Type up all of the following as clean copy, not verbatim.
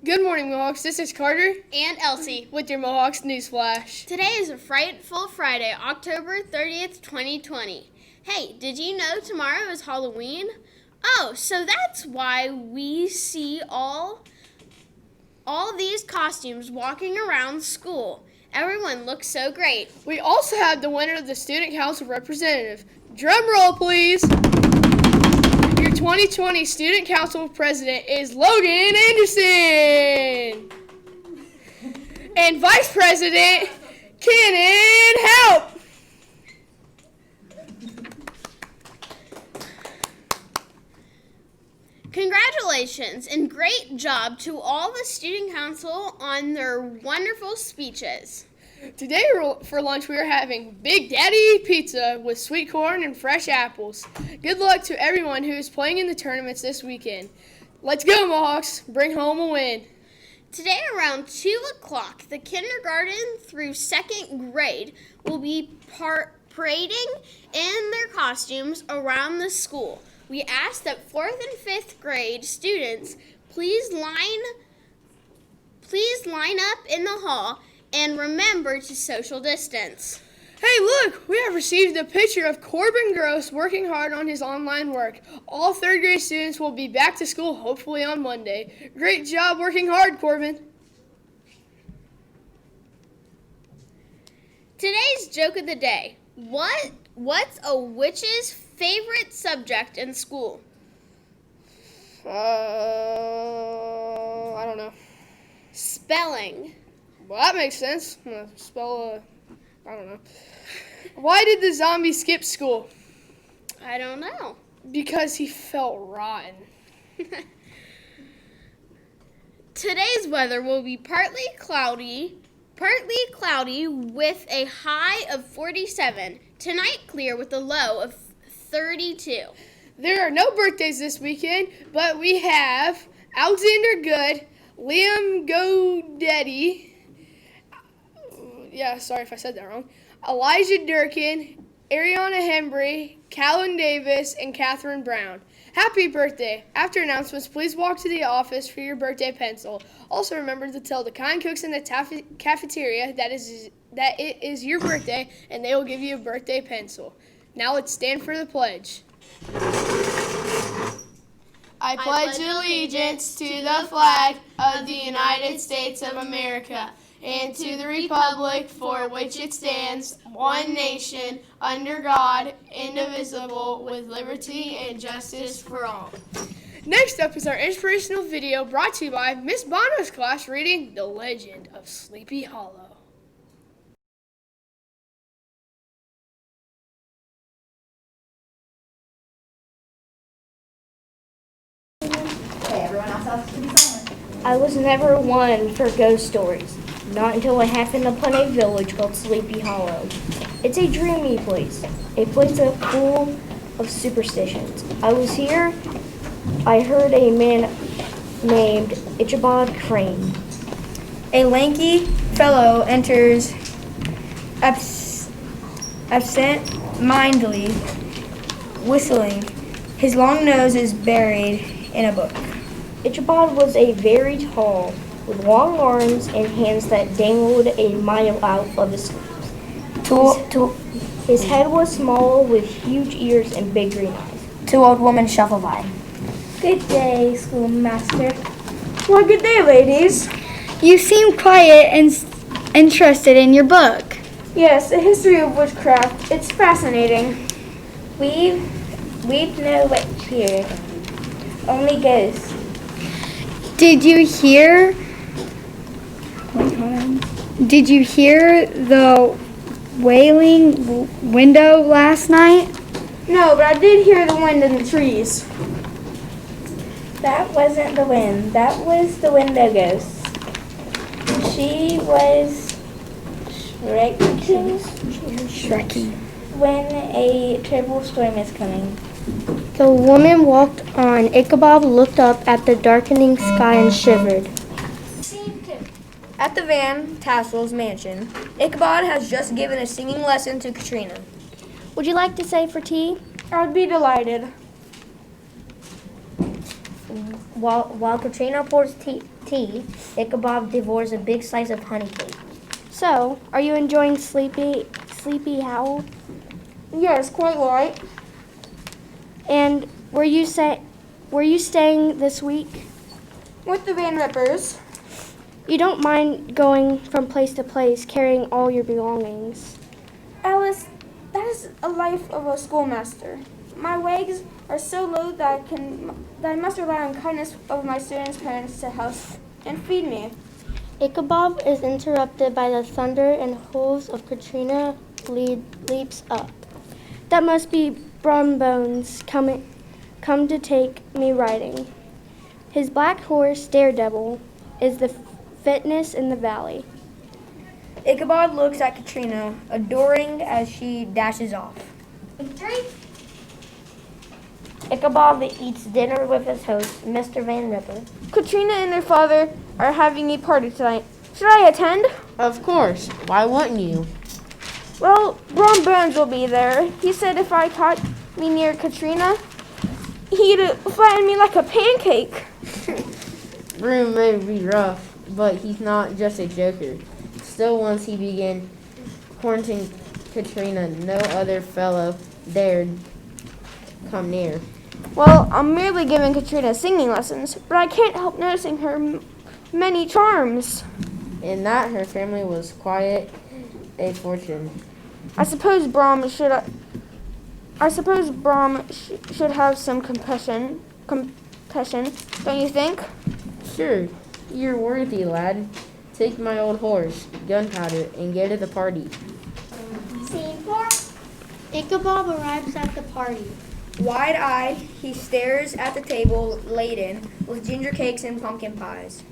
Good morning, Mohawks. This is Carter And Elsie. with your Mohawks News Flash. Today is a frightful Friday, October 30th, 2020. Hey, did you know tomorrow is Halloween? Oh, so that's why we see all these costumes walking around school. Everyone looks so great. We also have the winner of the Student Council representative. Drum roll, please. Your 2020 Student Council president is Logan Anderson. And Vice President, Cannon Help. Congratulations and great job to all the Student Council on their wonderful speeches. Today for lunch we are having Big Daddy Pizza with sweet corn and fresh apples. Good luck to everyone who is playing in the tournaments this weekend. Let's go, Mohawks. Bring home a win. Today around 2 o'clock, the kindergarten through 2nd grade will be parading in their costumes around the school. We ask that 4th and 5th grade students please line up in the hall and remember to social distance. Hey, look, we have received a picture of Corbin Gross working hard on his online work. All 3rd grade students will be back to school hopefully on Monday. Great job working hard, Corbin. Today's joke of the day. What's a witch's favorite subject in school? I don't know. Spelling. Well, that makes sense. I don't know. Why did the zombie skip school? I don't know. Because he felt rotten. Today's weather will be partly cloudy with a high of 47. Tonight clear with a low of 32. There are no birthdays this weekend, but we have Alexander Good, Liam Godetti, sorry if I said that wrong, Elijah Durkin, Ariana Hembry, Callan Davis, and Catherine Brown. Happy birthday. After announcements, please walk to the office for your birthday pencil. Also remember to tell the kind cooks in the cafeteria that it is your birthday, and they will give you a birthday pencil. Now let's stand for the pledge. I pledge allegiance to the flag of the United States of America and to the republic for which it stands, one nation, under God, indivisible, with liberty and justice for all. Next up is our inspirational video brought to you by Miss Bono's class reading The Legend of Sleepy Hollow. I was never one for ghost stories, not until I happened upon a village called Sleepy Hollow. It's a dreamy place, a place full of superstitions. I was here, I heard a man named Ichabod Crane. A lanky fellow enters absent-mindedly, whistling. His long nose is buried in a book. Ichabod was a very tall, with long arms and hands that dangled a mile out of his sleeves. His head was small, with huge ears and big green eyes. Two old women shuffle by. Good day, schoolmaster. Well, good day, ladies. You seem quiet and interested in your book. Yes, a history of witchcraft. It's fascinating. We've no witch here, only ghosts. Did you hear the wailing window last night? No, but I did hear the wind in the trees. That wasn't the wind. That was the window ghost. She was shrieking when a terrible storm is coming. The woman walked on. Ichabod looked up at the darkening sky and shivered. At the Van Tassel's mansion, Ichabod has just given a singing lesson to Katrina. Would you like to stay for tea? I would be delighted. While Katrina pours tea, Ichabod devours a big slice of honey cake. So, are you enjoying Sleepy Howl? Yes, quite right. And were you staying this week? With the Van Rippers. You don't mind going from place to place, carrying all your belongings. Alice, that is a life of a schoolmaster. My legs are so low that I must rely on kindness of my students' parents to house and feed me. Ichabod is interrupted by the thunder and hooves of Katrina leaps up. That must be Brom Bones come to take me riding. His black horse, Daredevil, is the fitness in the valley. Ichabod looks at Katrina, adoring as she dashes off. Ichabod eats dinner with his host, Mr. Van Ripper. Katrina and her father are having a party tonight. Should I attend? Of course. Why wouldn't you? Well, Brom Bones will be there. He said if I caught me near Katrina, he'd flatten me like a pancake. Broom may be rough, but he's not just a joker. Still, once he began haunting Katrina, no other fellow dared come near. Well, I'm merely giving Katrina singing lessons, but I can't help noticing her many charms. In that, her family was quite a fortune. I suppose Brom should have some compassion, don't you think? Sure, you're worthy, lad. Take my old horse, Gunpowder, and go to the party. Ichabod arrives at the party. Wide-eyed, he stares at the table laden with ginger cakes and pumpkin pies.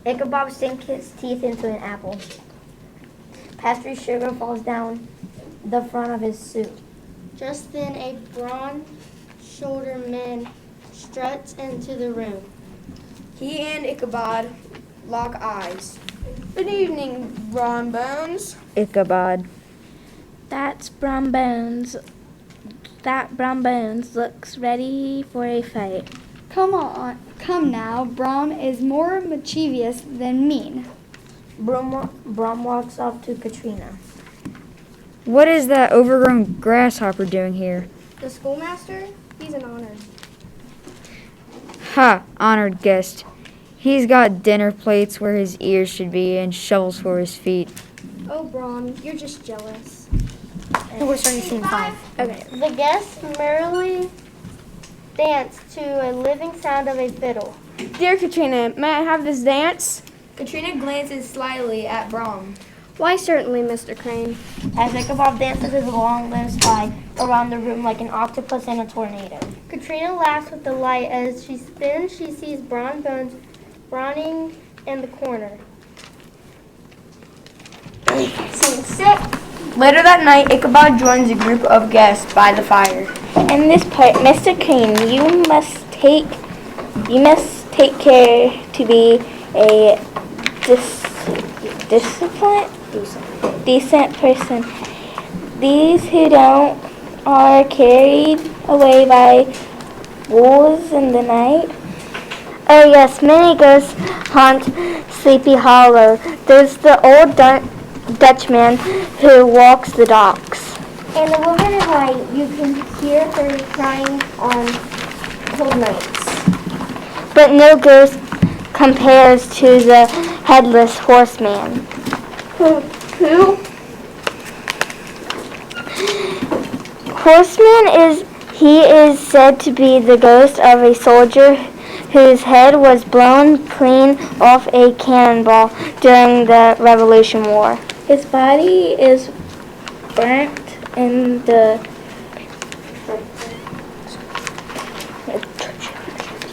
Ichabod sinks his teeth into an apple. Pastry sugar falls down the front of his suit. Just then a broad-shouldered man struts into the room. He and Ichabod lock eyes. Good evening, Brom Bones. Ichabod. That's Brom Bones. That Brom Bones looks ready for a fight. Come now. Brom is more mischievous than mean. Brom walks up to Katrina. What is that overgrown grasshopper doing here? The schoolmaster? He's an honor. Ha, honored guest. He's got dinner plates where his ears should be and shovels for his feet. Oh, Brom, you're just jealous. And we're starting scene 5. Okay. The guests merrily dance to a living sound of a fiddle. Dear Katrina, may I have this dance? Katrina glances slyly at Brom. Why, certainly, Mr. Crane. As Ichabod dances his long limbs fly around the room like an octopus in a tornado. Katrina laughs with delight as she spins. She sees Brom Bones brawling in the corner. Scene 6. Later that night, Ichabod joins a group of guests by the fire. In this part, Mr. Crane, you must take care to be a decent person. These who don't are carried away by wolves in the night. Oh yes, many ghosts haunt Sleepy Hollow. There's the old Dutchman who walks the docks. And the woman in white, you can hear her crying on cold nights. But no ghost compares to the headless horseman. Who? Horseman is said to be the ghost of a soldier whose head was blown clean off a cannonball during the Revolution War. His body is burnt in the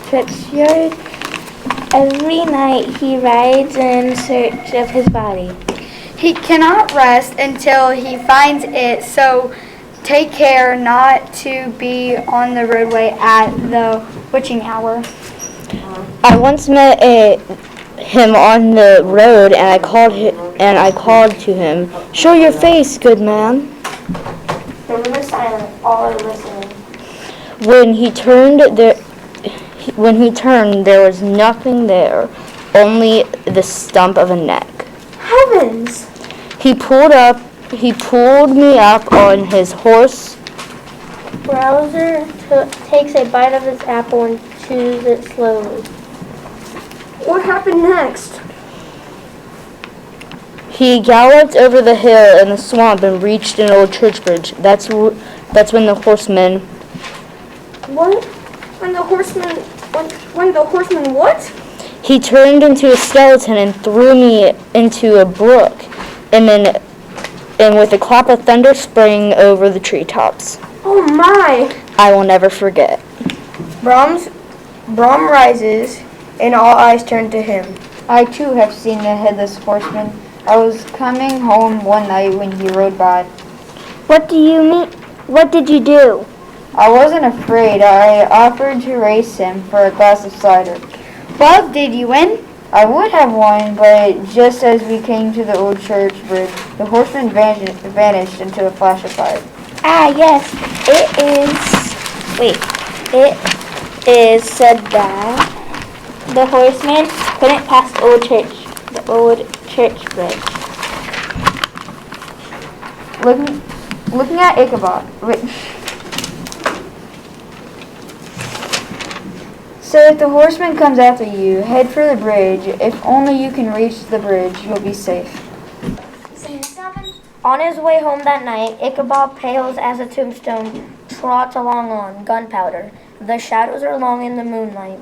churchyard. Every night he rides in search of his body. He cannot rest until he finds it, so take care not to be on the roadway at the witching hour. I once met him on the road, and I called to him, "Show your face, good man." The room is silent. All are listening. When he When he turned, there was nothing there, only the stump of a neck. Heavens! He pulled me up on his horse. Browser takes a bite of his apple and chews it slowly. What happened next? He galloped over the hill and the swamp and reached an old church bridge. That's when the horseman. What? When the horseman what? He turned into a skeleton and threw me into a brook, and with a clap of thunder sprang over the treetops. Oh my! I will never forget. Brom rises, and all eyes turn to him. I too have seen the headless horseman. I was coming home one night when he rode by. What do you mean? What did you do? I wasn't afraid. I offered to race him for a glass of cider. Well, did you win? I would have won, but just as we came to the old church bridge, the horseman vanished into a flash of fire. Ah, yes, it is said that the horseman couldn't pass the old church bridge. Looking at Ichabod. So if the horseman comes after you, head for the bridge. If only you can reach the bridge, you'll be safe. On his way home that night, Ichabod, pale as a tombstone, trots along on gunpowder. The shadows are long in the moonlight.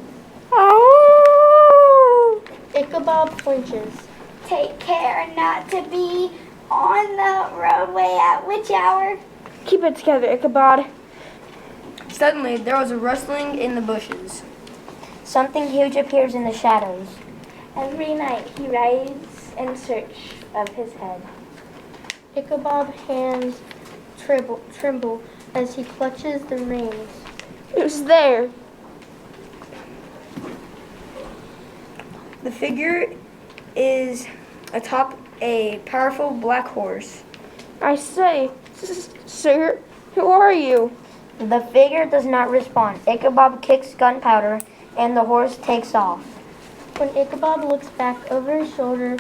Oh! Ichabod flinches. Take care not to be on the roadway at which hour? Keep it together, Ichabod. Suddenly, there was a rustling in the bushes. Something huge appears in the shadows. Every night he rides in search of his head. Ichabod's hands tremble as he clutches the reins. It was there. The figure is atop a powerful black horse. I say, sir, who are you? The figure does not respond. Ichabod kicks gunpowder and the horse takes off. When Ichabod looks back over his shoulder,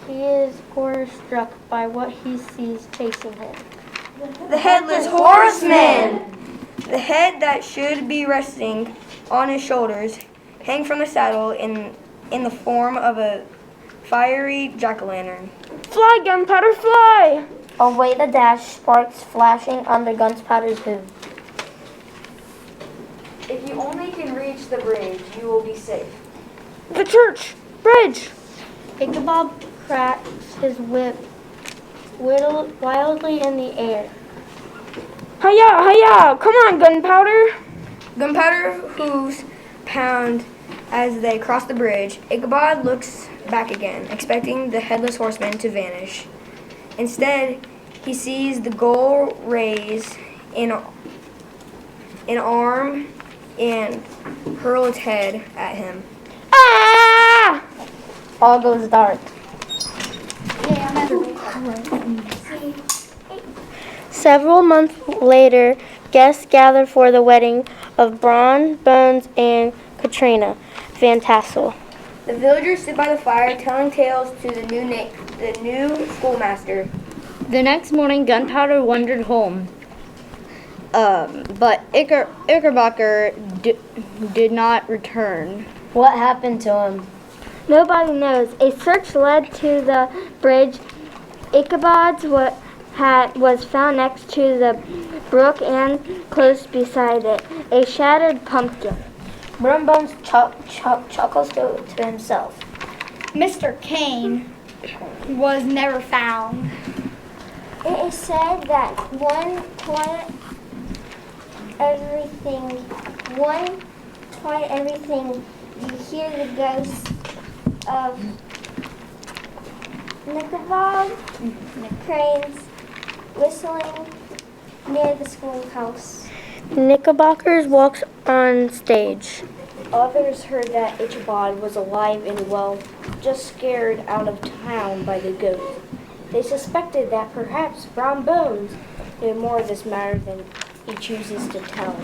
he is horror-struck by what he sees chasing him. The headless horseman! The head that should be resting on his shoulders hang from the saddle in the form of a fiery jack-o'-lantern. Fly, gunpowder, fly! Away the dash, sparks flashing under gunpowder's hoof. If you only can reach the bridge, you will be safe. The church! Bridge! Ichabod cracks his whip wildly in the air. Hi-ya, hi-ya! Come on, gunpowder! Gunpowder hooves pound as they cross the bridge. Ichabod looks back again, expecting the headless horseman to vanish. Instead, he sees the gull raise an arm and hurl its head at him. Ah! All goes dark. Several months later, guests gather for the wedding of Braun, Bones, and Katrina Van Tassel. The villagers sit by the fire, telling tales to the new schoolmaster. The next morning, Gunpowder wandered home, but Knickerbocker did not return. What happened to him? Nobody knows. A search led to the bridge. Ichabod's was found next to the brook and close beside it, a shattered pumpkin. Bones chuckles to himself. Mr. Kane was never found. It is said that one quiet everything, you hear the ghost of Nickelback cranes whistling near the schoolhouse. Knickerbockers walks on stage. Others heard that Ichabod was alive and well, just scared out of town by the ghost. They suspected that perhaps Brown Bones knew more of this matter than he chooses to tell.